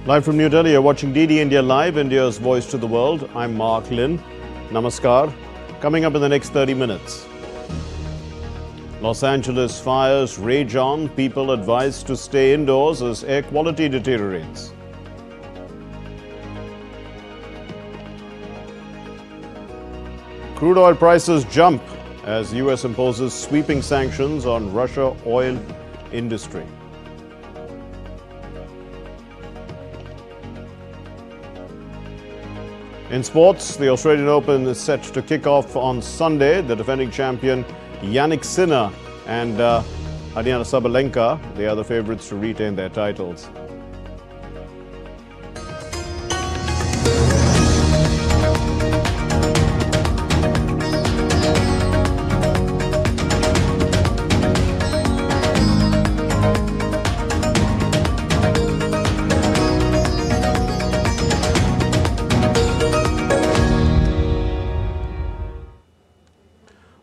Live from New Delhi, you're watching DD India Live, India's voice to the world. I'm Mark Lynn. Namaskar. Coming up in the next 30 minutes. Los Angeles fires rage on. People advised to stay indoors as air quality deteriorates. Crude oil prices jump as US imposes sweeping sanctions on Russia oil industry. In sports, the Australian Open is set to kick off on Sunday. The defending champion Yannick Sinner and Aryna Sabalenka, they are the favourites to retain their titles.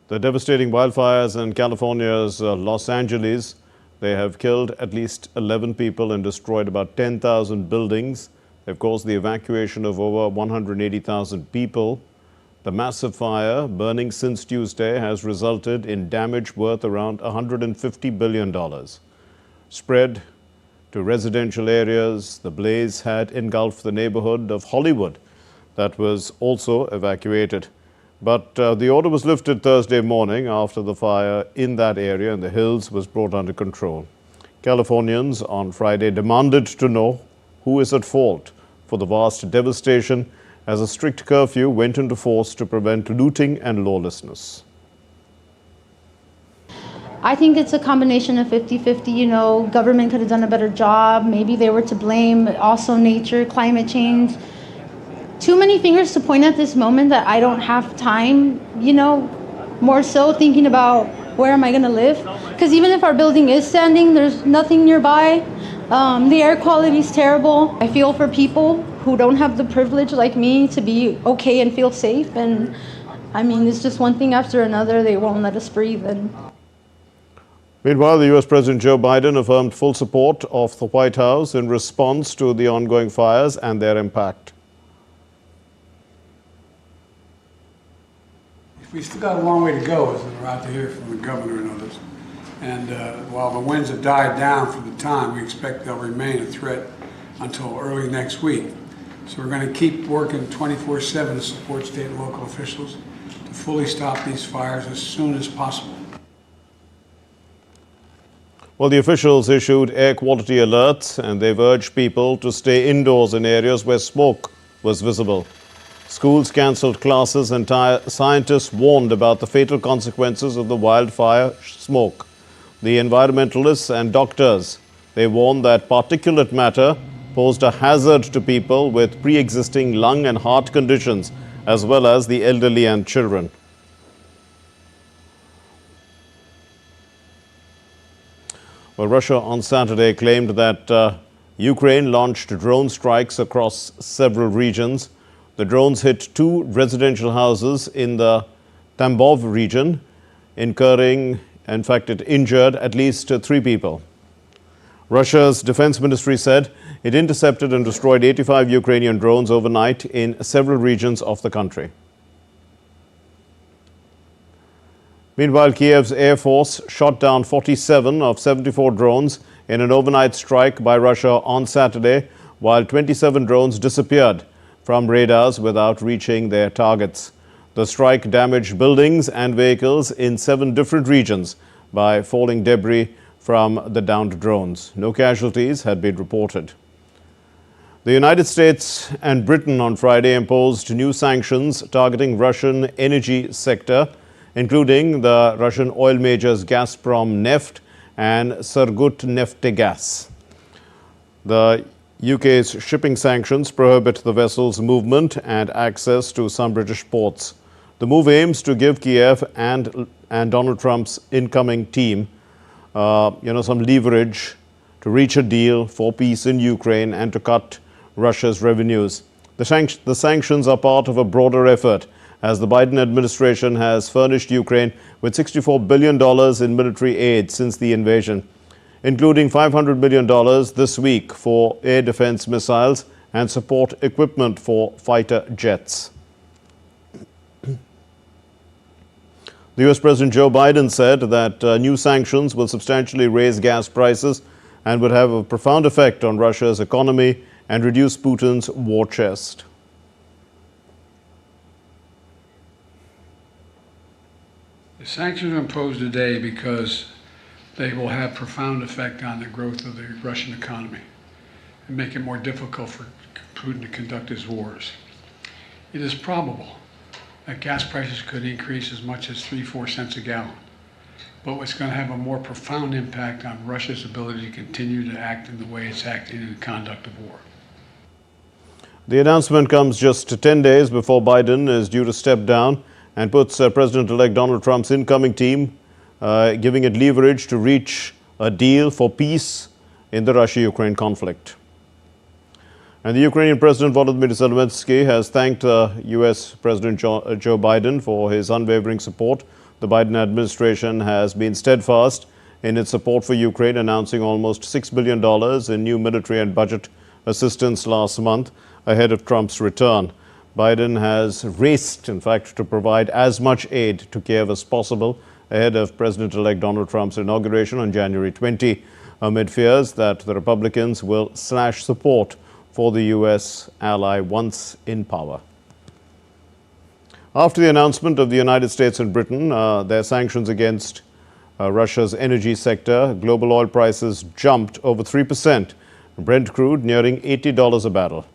The devastating wildfires in California's Los Angeles, they have killed at least 11 people and destroyed about 10,000 buildings. They've caused the evacuation of over 180,000 people. The massive fire, burning since Tuesday, has resulted in damage worth around $150 billion. Spread to residential areas, the blaze had engulfed the neighborhood of Hollywood that was also evacuated. But the order was lifted Thursday morning after the fire in that area in the hills was brought under control. Californians on Friday demanded to know who is at fault for the vast devastation as a strict curfew went into force to prevent looting and lawlessness. I think it's a combination of 50-50, you know, government could have done a better job. Maybe they were to blame, also nature, climate change. Too many fingers to point at this moment that I don't have time, you know, more so thinking about where am I going to live? Because even if our building is standing, there's nothing nearby. The air quality is terrible. I feel for people who don't have the privilege like me to be okay and feel safe. And I mean, it's just one thing after another. They won't let us breathe. Meanwhile, the US President Joe Biden affirmed full support of the White House in response to the ongoing fires and their impact. We still got a long way to go, as we're out to hear from the governor and others. And while the winds have died down for the time, we expect they'll remain a threat until early next week. So we're going to keep working 24/7 to support state and local officials to fully stop these fires as soon as possible. Well, the officials issued air quality alerts and they've urged people to stay indoors in areas where smoke was visible. Schools cancelled classes and scientists warned about the fatal consequences of the wildfire smoke. The environmentalists and doctors, they warned that particulate matter posed a hazard to people with pre-existing lung and heart conditions, as well as the elderly and children. Well, Russia on Saturday claimed that Ukraine launched drone strikes across several regions. The drones hit 2 residential houses in the Tambov region, it injured at least 3 people. Russia's defense ministry said it intercepted and destroyed 85 Ukrainian drones overnight in several regions of the country. Meanwhile, Kiev's Air Force shot down 47 of 74 drones in an overnight strike by Russia on Saturday, while 27 drones disappeared from radars without reaching their targets. The strike damaged buildings and vehicles in 7 different regions by falling debris from the downed drones. No casualties had been reported. The United States and Britain on Friday imposed new sanctions targeting Russian energy sector, including the Russian oil majors Gazprom Neft and Surgutneftegas. The UK's shipping sanctions prohibit the vessel's movement and access to some British ports. The move aims to give Kiev and Donald Trump's incoming team, some leverage to reach a deal for peace in Ukraine and to cut Russia's revenues. The sanctions are part of a broader effort as the Biden administration has furnished Ukraine with $64 billion in military aid since the invasion. including $500 million this week for air defense missiles and support equipment for fighter jets. The U.S. President Joe Biden said that new sanctions will substantially raise gas prices and would have a profound effect on Russia's economy and reduce Putin's war chest. The sanctions are imposed today because they will have profound effect on the growth of the Russian economy and make it more difficult for Putin to conduct his wars. It is probable that gas prices could increase as much as 3-4 cents a gallon. But it's going to have a more profound impact on Russia's ability to continue to act in the way it's acting in the conduct of war. The announcement comes just 10 days before Biden is due to step down and puts President-elect Donald Trump's incoming team, giving it leverage to reach a deal for peace in the Russia-Ukraine conflict. And the Ukrainian President Volodymyr Zelensky has thanked U.S. President Joe Biden for his unwavering support. The Biden administration has been steadfast in its support for Ukraine, announcing almost $6 billion in new military and budget assistance last month ahead of Trump's return. Biden has raced, in fact, to provide as much aid to Kiev as possible ahead of President-elect Donald Trump's inauguration on January 20, amid fears that the Republicans will slash support for the U.S. ally once in power. After the announcement of the United States and Britain, their sanctions against Russia's energy sector, global oil prices jumped over 3%, Brent crude nearing $80 a barrel.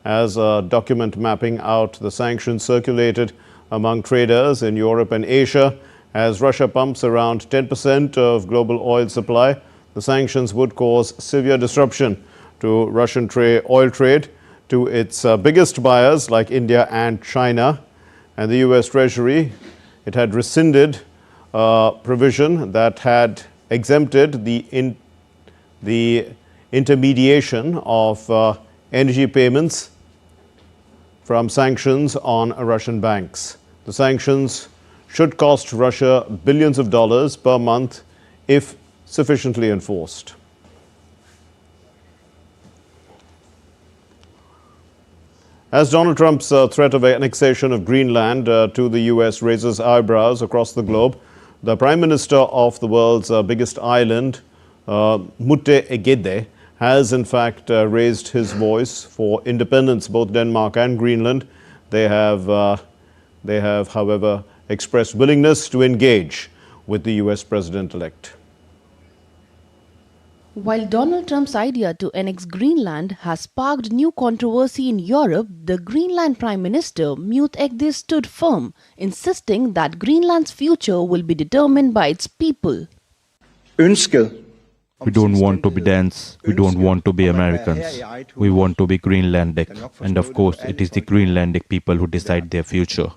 As a document mapping out the sanctions circulated among traders in Europe and Asia, as Russia pumps around 10% of global oil supply, the sanctions would cause severe disruption to Russian oil trade to its biggest buyers like India and China. And the U.S. Treasury, it had rescinded a provision that had exempted the intermediation of energy payments from sanctions on Russian banks. The sanctions should cost Russia billions of dollars per month if sufficiently enforced. As Donald Trump's threat of annexation of Greenland to the U.S. raises eyebrows across the globe, the Prime Minister of the world's biggest island, Mute Egede, has in fact raised his voice for independence, both Denmark and Greenland. They have, however, expressed willingness to engage with the U.S. President-elect. While Donald Trump's idea to annex Greenland has sparked new controversy in Europe, the Greenland Prime Minister Mute Egede stood firm, insisting that Greenland's future will be determined by its people. We don't want to be Danes, we don't want to be Americans, we want to be Greenlandic, and of course it is the Greenlandic people who decide their future.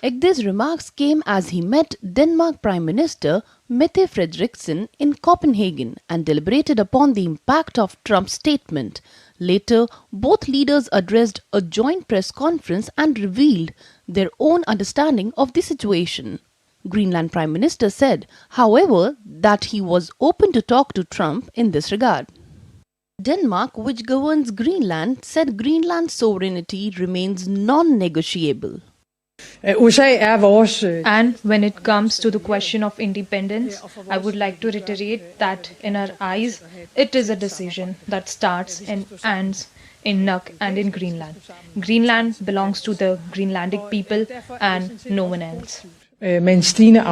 Egede's remarks came as he met Denmark Prime Minister Mette Frederiksen in Copenhagen and deliberated upon the impact of Trump's statement. Later, both leaders addressed a joint press conference and revealed their own understanding of the situation. Greenland Prime Minister said, however, that he was open to talk to Trump in this regard. Denmark, which governs Greenland, said Greenland's sovereignty remains non-negotiable. And when it comes to the question of independence, I would like to reiterate that in our eyes, it is a decision that starts and ends in Nuuk and in Greenland. Greenland belongs to the Greenlandic people and no one else. Earlier,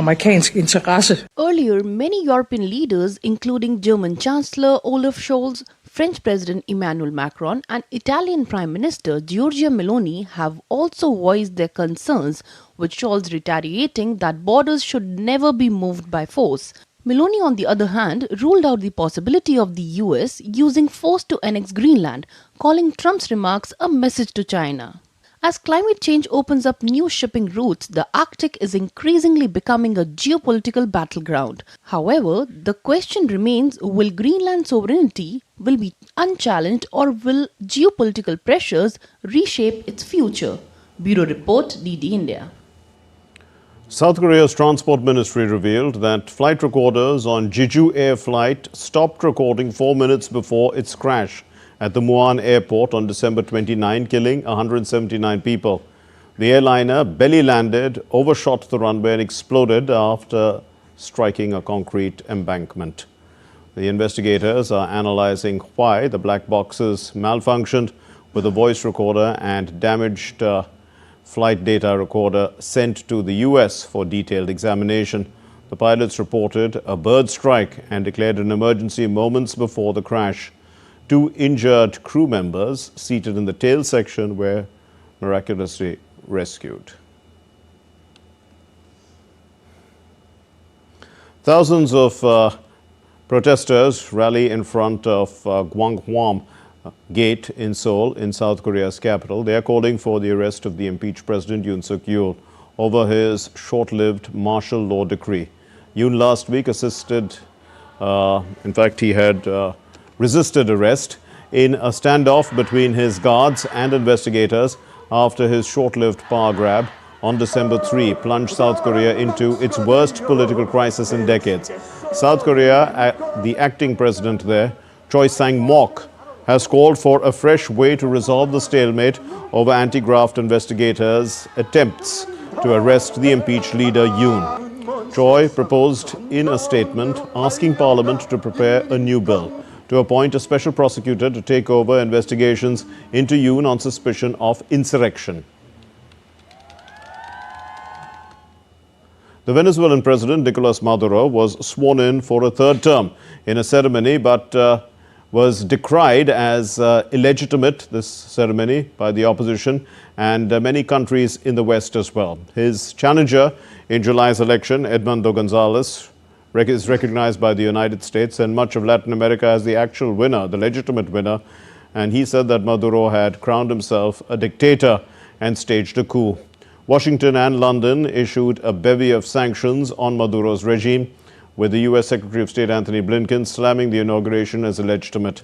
many European leaders, including German Chancellor Olaf Scholz, French President Emmanuel Macron and Italian Prime Minister Giorgia Meloni have also voiced their concerns, with Scholz reiterating that borders should never be moved by force. Meloni, on the other hand, ruled out the possibility of the US using force to annex Greenland, calling Trump's remarks a message to China. As climate change opens up new shipping routes, the Arctic is increasingly becoming a geopolitical battleground. However, the question remains, will Greenland's sovereignty will be unchallenged or will geopolitical pressures reshape its future? Bureau Report, DD India. South Korea's transport ministry revealed that flight recorders on Jeju Air flight stopped recording 4 minutes before its crash at the Muan airport on December 29, killing 179 people. The airliner belly landed, overshot the runway and exploded after striking a concrete embankment. The investigators are analyzing why the black boxes malfunctioned, with a voice recorder and damaged flight data recorder sent to the US for detailed examination. The pilots reported a bird strike and declared an emergency moments before the crash. 2 injured crew members seated in the tail section were miraculously rescued. Thousands of protesters rally in front of Gwanghwam Gate in Seoul, in South Korea's capital. They are calling for the arrest of the impeached President Yoon Suk-yeol over his short-lived martial law decree. Yoon last week he had resisted arrest in a standoff between his guards and investigators after his short-lived power grab on December 3 plunged South Korea into its worst political crisis in decades. South Korea, the acting president there, Choi Sang-mok, has called for a fresh way to resolve the stalemate over anti-graft investigators' attempts to arrest the impeached leader Yoon. Choi proposed in a statement asking Parliament to prepare a new bill to appoint a special prosecutor to take over investigations into Yoon on suspicion of insurrection. The Venezuelan president, Nicolas Maduro, was sworn in for a 3rd term in a ceremony, but was decried as illegitimate, this ceremony, by the opposition and many countries in the West as well. His challenger in July's election, Edmundo Gonzalez, is recognized by the United States and much of Latin America as the actual winner, the legitimate winner. And he said that Maduro had crowned himself a dictator and staged a coup. Washington and London issued a bevy of sanctions on Maduro's regime, with the U.S. Secretary of State Anthony Blinken slamming the inauguration as illegitimate.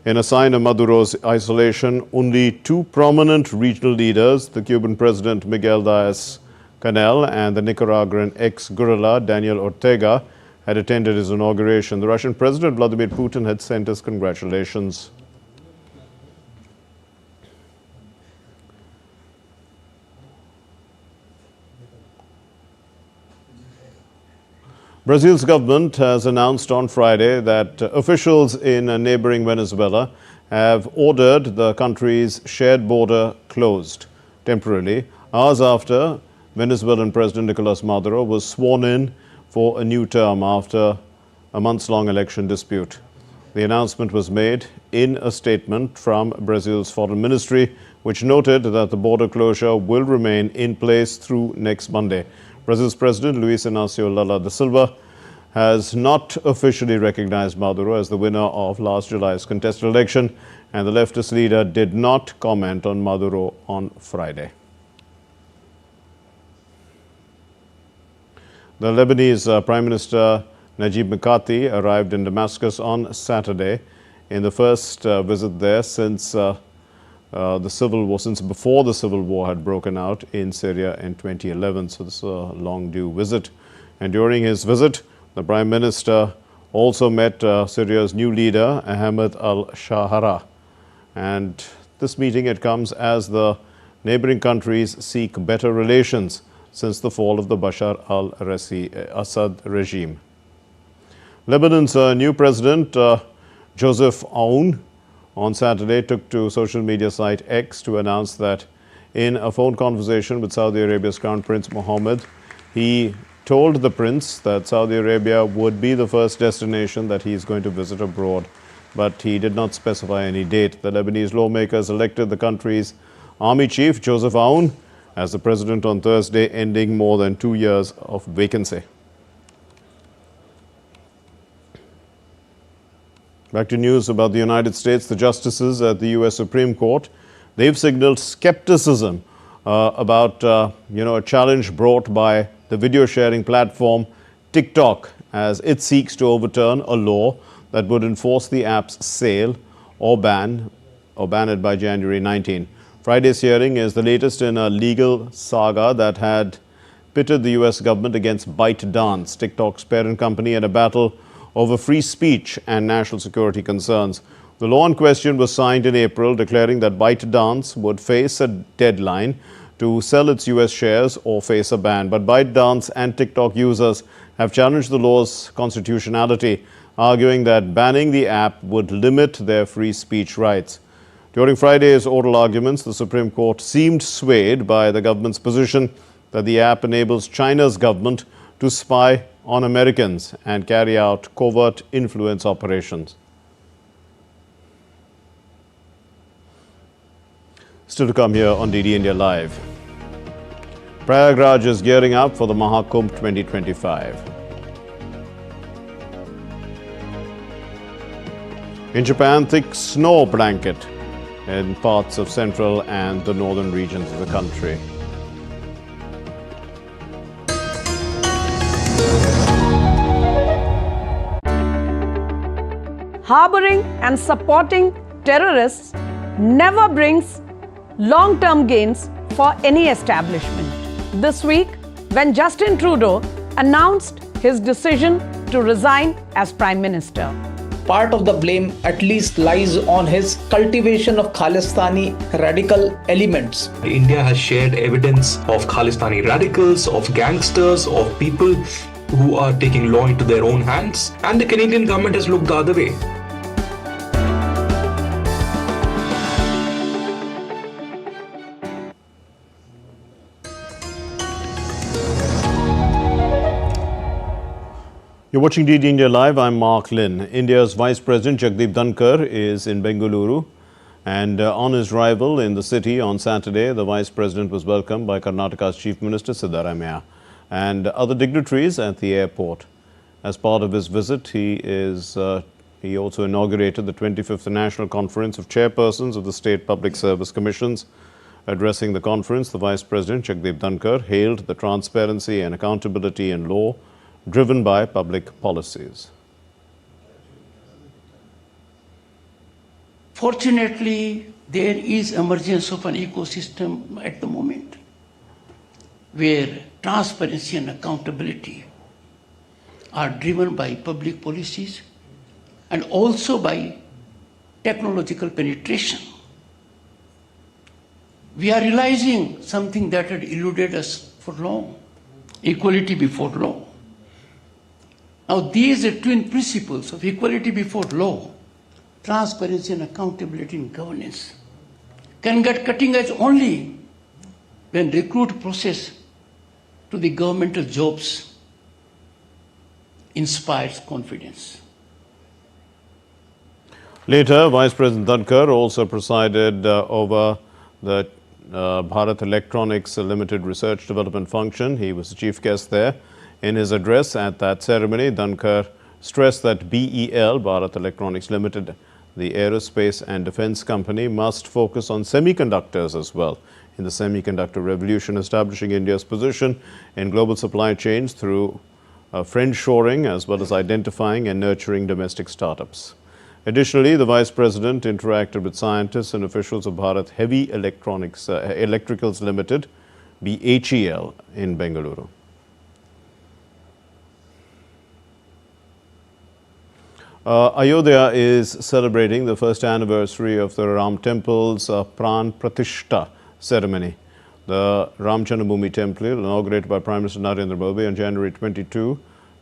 In a sign of Maduro's isolation, only 2 prominent regional leaders, the Cuban President Miguel Diaz-Canel and the Nicaraguan ex-guerrilla Daniel Ortega, had attended his inauguration. The Russian President Vladimir Putin had sent his congratulations. Brazil's government has announced on Friday that officials in neighboring Venezuela have ordered the country's shared border closed temporarily, hours after Venezuelan President Nicolas Maduro was sworn in for a new term after a months-long election dispute. The announcement was made in a statement from Brazil's foreign ministry, which noted that the border closure will remain in place through next Monday. Brazil's President Luiz Inácio Lula da Silva has not officially recognized Maduro as the winner of last July's contested election, and the leftist leader did not comment on Maduro on Friday. The Lebanese Prime Minister Najib Mikati arrived in Damascus on Saturday in the first visit there since before the civil war had broken out in Syria in 2011. So this is a long due visit. And during his visit, the Prime Minister also met Syria's new leader, Ahmed al-Shahara. And this meeting, it comes as the neighboring countries seek better relations since the fall of the Bashar al-Assad regime. Lebanon's new president, Joseph Aoun, on Saturday took to social media site X to announce that in a phone conversation with Saudi Arabia's Crown Prince Mohammed, he told the prince that Saudi Arabia would be the first destination that he is going to visit abroad, but he did not specify any date. The Lebanese lawmakers elected the country's army chief, Joseph Aoun, as the president on Thursday, ending more than 2 years of vacancy. Back to news about the United States. The justices at the U.S. Supreme Court, they've signaled skepticism about a challenge brought by the video sharing platform TikTok as it seeks to overturn a law that would enforce the app's sale or ban it by January 19. Friday's hearing is the latest in a legal saga that had pitted the US government against ByteDance, TikTok's parent company, in a battle over free speech and national security concerns. The law in question was signed in April, declaring that ByteDance would face a deadline to sell its US shares or face a ban. But ByteDance and TikTok users have challenged the law's constitutionality, arguing that banning the app would limit their free speech rights. During Friday's oral arguments, the Supreme Court seemed swayed by the government's position that the app enables China's government to spy on Americans and carry out covert influence operations. Still to come here on DD India Live. Prayagraj is gearing up for the Kumbh 2025. In Japan, thick snow blanket in parts of central and the northern regions of the country. Harboring and supporting terrorists never brings long-term gains for any establishment. This week, when Justin Trudeau announced his decision to resign as Prime Minister, part of the blame at least lies on his cultivation of Khalistani radical elements. India has shared evidence of Khalistani radicals, of gangsters, of people who are taking law into their own hands, and the Canadian government has looked the other way. You're watching DD India Live. I'm Mark Lynn. India's Vice President Jagdeep Dhankar is in Bengaluru, and on his arrival in the city on Saturday, the Vice President was welcomed by Karnataka's Chief Minister Siddaramaiah and other dignitaries at the airport. As part of his visit, he also inaugurated the 25th National Conference of Chairpersons of the State Public Service Commissions. Addressing the conference, the Vice President Jagdeep Dhankar hailed the transparency and accountability in law driven by public policies. Fortunately, there is emergence of an ecosystem at the moment where transparency and accountability are driven by public policies and also by technological penetration. We are realizing something that had eluded us for long: equality before law. Now, these are twin principles of equality before law, transparency and accountability in governance, can get cutting edge only when recruit process to the governmental jobs inspires confidence. Later, Vice President Dhankar also presided over the Bharat Electronics Limited Research Development Function. He was the chief guest there. In his address at that ceremony, Dhankar stressed that BEL, Bharat Electronics Limited, the aerospace and defense company, must focus on semiconductors as well in the semiconductor revolution, establishing India's position in global supply chains through friendshoring as well as identifying and nurturing domestic startups. Additionally, the Vice President interacted with scientists and officials of Bharat Heavy Electricals Limited, BHEL, in Bengaluru. Ayodhya is celebrating the first anniversary of the Ram Temple's Pran Pratishta ceremony. The Ram Janmabhoomi Temple, inaugurated by Prime Minister Narendra Modi on January 22,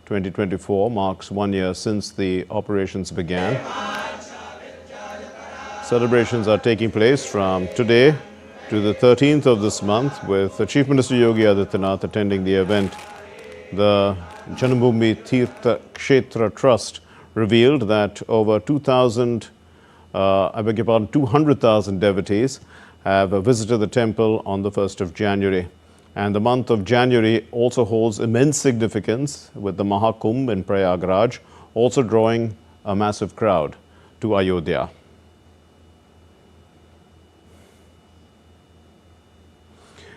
2024, marks 1 year since the operations began. Celebrations are taking place from today to the 13th of this month, with the Chief Minister Yogi Adityanath attending the event. The Janmabhoomi Tirtha Kshetra Trust revealed that over 200,000 devotees have visited the temple on the 1st of January. And the month of January also holds immense significance, with the Kumbh in Prayagraj also drawing a massive crowd to Ayodhya.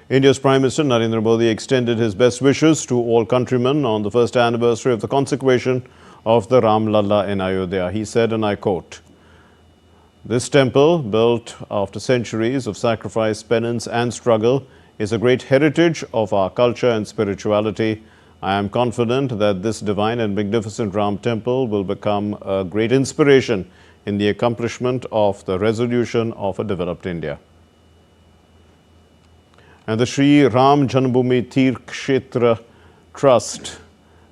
India's Prime Minister Narendra Modi extended his best wishes to all countrymen on the first anniversary of the consecration of the Ram Lalla in Ayodhya. He said, and I quote, "This temple, built after centuries of sacrifice, penance and struggle, is a great heritage of our culture and spirituality. I am confident that this divine and magnificent Ram temple will become a great inspiration in the accomplishment of the resolution of a developed India. And the Sri Ram Janmabhoomi Tirth Kshetra Trust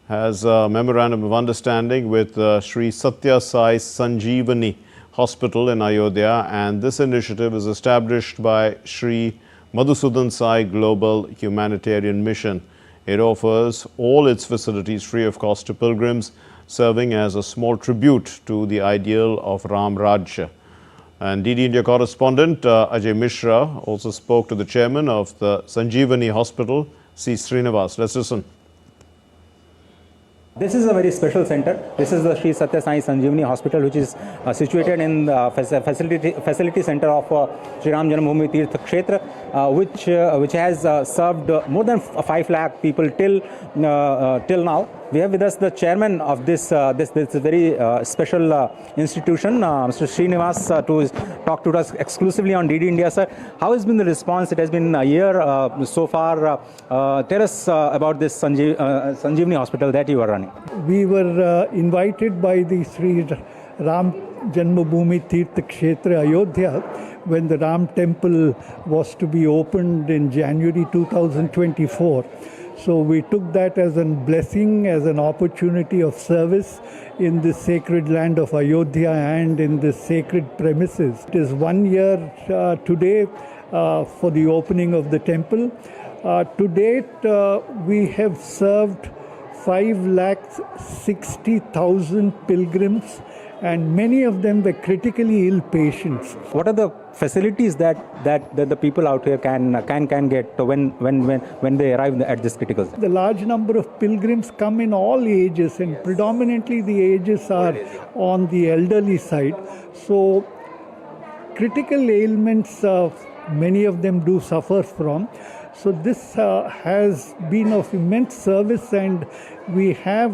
has a memorandum of understanding with Sri Satya Sai Sanjivani Hospital in Ayodhya, and this initiative is established by Sri Madhusudan Sai Global Humanitarian Mission. It offers all its facilities free of cost to pilgrims, serving as a small tribute to the ideal of Ram Rajya. And DD India correspondent Ajay Mishra also spoke to the chairman of the Sanjivani Hospital, C. Srinivas. Let's listen. This is a very special center. This is the Sri Satya Sai Sanjivani Hospital, which is situated in the facility center of Sri Ram Janmabhoomi Tirth Kshetra, which has served more than 5 lakh people till now. We have with us the chairman of this very special institution, Mr. Srinivas, to talk to us exclusively on DD India. Sir, how has been the response? It has been a year so far. Tell us about this Sanjivani Hospital that you are running. We were invited by the Sri Ram Janmabhoomi Tirth Kshetra Ayodhya when the Ram temple was to be opened in January 2024. So we took that as a blessing, as an opportunity of service in this sacred land of Ayodhya and in this sacred premises. It is 1 year today for the opening of the temple. To date, we have served 5,60,000 pilgrims, and many of them were critically ill patients. What are the facilities that the people out here can get when they arrive at this critical? The large number of pilgrims come in all ages, and predominantly the ages are on the elderly side. So critical ailments, many of them do suffer from. So this has been of immense service, and we have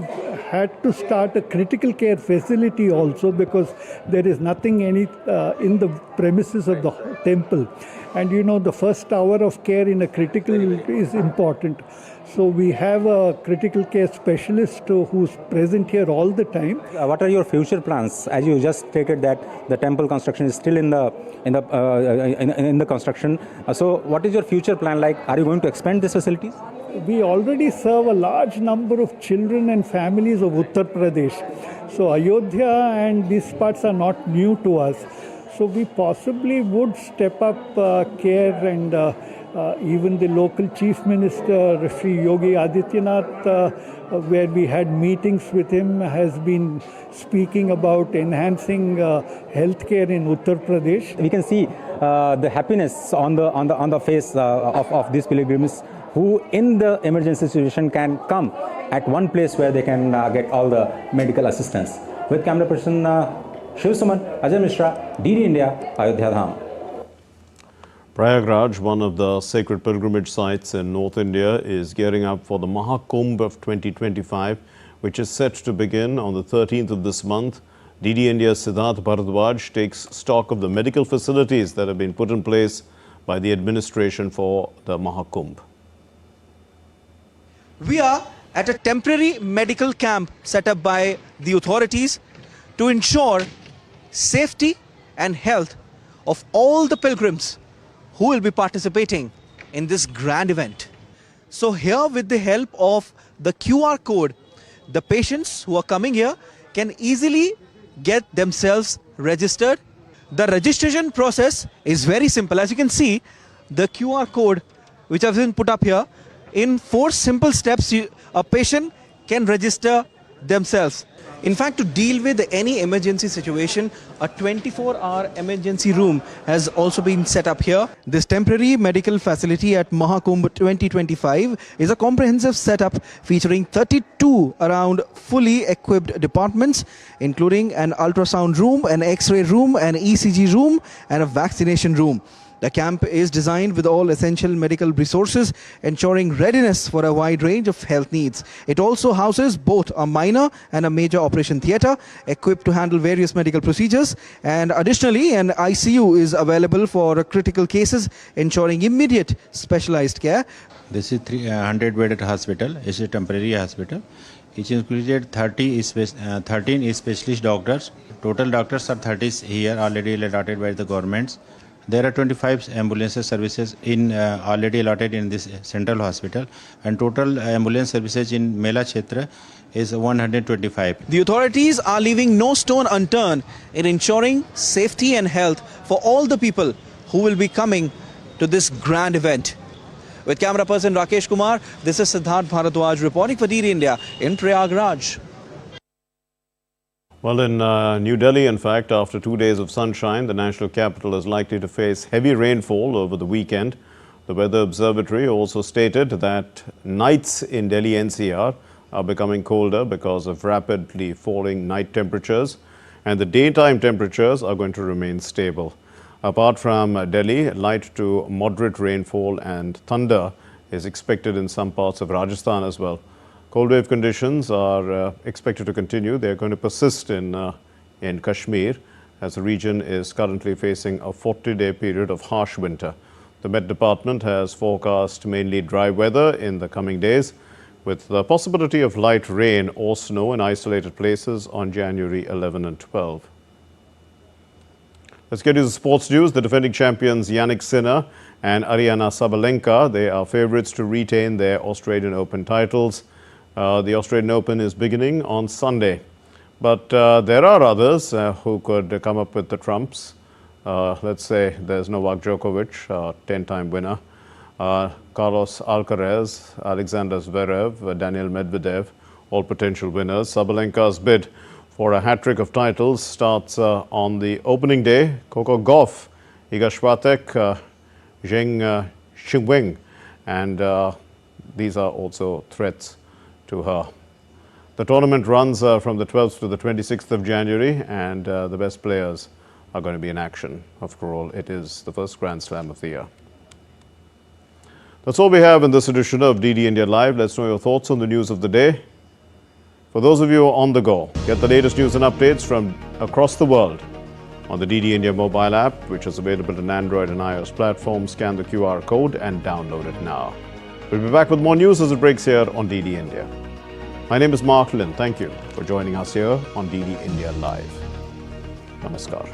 had to start a critical care facility also, because there is nothing in the premises of the temple. And you know, the first hour of care in a critical is important. So we have a critical care specialist who's present here all the time. What are your future plans? As you just stated that the temple construction is still in the construction. So what is your future plan like? Are you going to expand these facilities? We already serve a large number of children and families of Uttar Pradesh. So Ayodhya and these parts are not new to us. So we possibly would step up care, and even the local chief minister, Sri Yogi Adityanath, where we had meetings with him, has been speaking about enhancing healthcare in Uttar Pradesh. We can see the happiness on the face of these pilgrims, who in the emergency situation can come at one place where they can get all the medical assistance. With camera person Shiv Suman, Ajay Mishra, DD India, Ayodhya Dham. Prayagraj, one of the sacred pilgrimage sites in North India, is gearing up for the Kumbh of 2025, which is set to begin on the 13th of this month. DD India's Siddharth Bharadwaj takes stock of the medical facilities that have been put in place by the administration for the Kumbh. We are at a temporary medical camp set up by the authorities to ensure safety and health of all the pilgrims who will be participating in this grand event. So here, with the help of the QR code, the patients who are coming here can easily get themselves registered. The registration process is very simple. As you can see, the QR code which has been put up here, in 4 simple steps, a patient can register themselves. In fact, to deal with any emergency situation, a 24-hour emergency room has also been set up here. This temporary medical facility at Kumbh 2025 is a comprehensive setup featuring 32 around fully equipped departments, including an ultrasound room, an X-ray room, an ECG room, and a vaccination room. The camp is designed with all essential medical resources, ensuring readiness for a wide range of health needs. It also houses both a minor and a major operation theatre, equipped to handle various medical procedures. And additionally, an ICU is available for critical cases, ensuring immediate specialized care. This is 300-bedded hospital. It's a temporary hospital. It included 13 specialist doctors. Total doctors are 30 here, already allotted by the governments. There are 25 ambulance services already allotted in this central hospital, and total ambulance services in Mela Kshetra is 125. The authorities are leaving no stone unturned in ensuring safety and health for all the people who will be coming to this grand event. With camera person Rakesh Kumar, this is Siddharth Bharadwaj reporting for DD India in Prayagraj. Well, in New Delhi, in fact, after 2 days of sunshine, the national capital is likely to face heavy rainfall over the weekend. The Weather Observatory also stated that nights in Delhi NCR are becoming colder because of rapidly falling night temperatures, and the daytime temperatures are going to remain stable. Apart from Delhi, light to moderate rainfall and thunder is expected in some parts of Rajasthan as well. Cold wave conditions are expected to continue. They are going to persist in Kashmir, as the region is currently facing a 40-day period of harsh winter. The Met Department has forecast mainly dry weather in the coming days, with the possibility of light rain or snow in isolated places on January 11 and 12. Let's get to the sports news. The defending champions Yannick Sinner and Aryna Sabalenka, they are favourites to retain their Australian Open titles. The Australian Open is beginning on Sunday, but there are others who could come up with the trumps. Let's say there's Novak Djokovic, 10-time winner, Carlos Alcaraz, Alexander Zverev, Daniil Medvedev, all potential winners. Sabalenka's bid for a hat-trick of titles starts on the opening day. Coco Gauff, Iga Swiatek, Zheng Qinwen, and these are also threats to her. The tournament runs from the 12th to the 26th of January, and the best players are going to be in action. After all, it is the first Grand Slam of the year. That's all we have in this edition of DD India Live. Let's know your thoughts on the news of the day. For those of you on the go, get the latest news and updates from across the world on the DD India mobile app, which is available on Android and iOS platforms. Scan the QR code and download it now. We'll be back with more news as it breaks here on DD India. My name is Mark Lynn. Thank you for joining us here on DD India Live. Namaskar.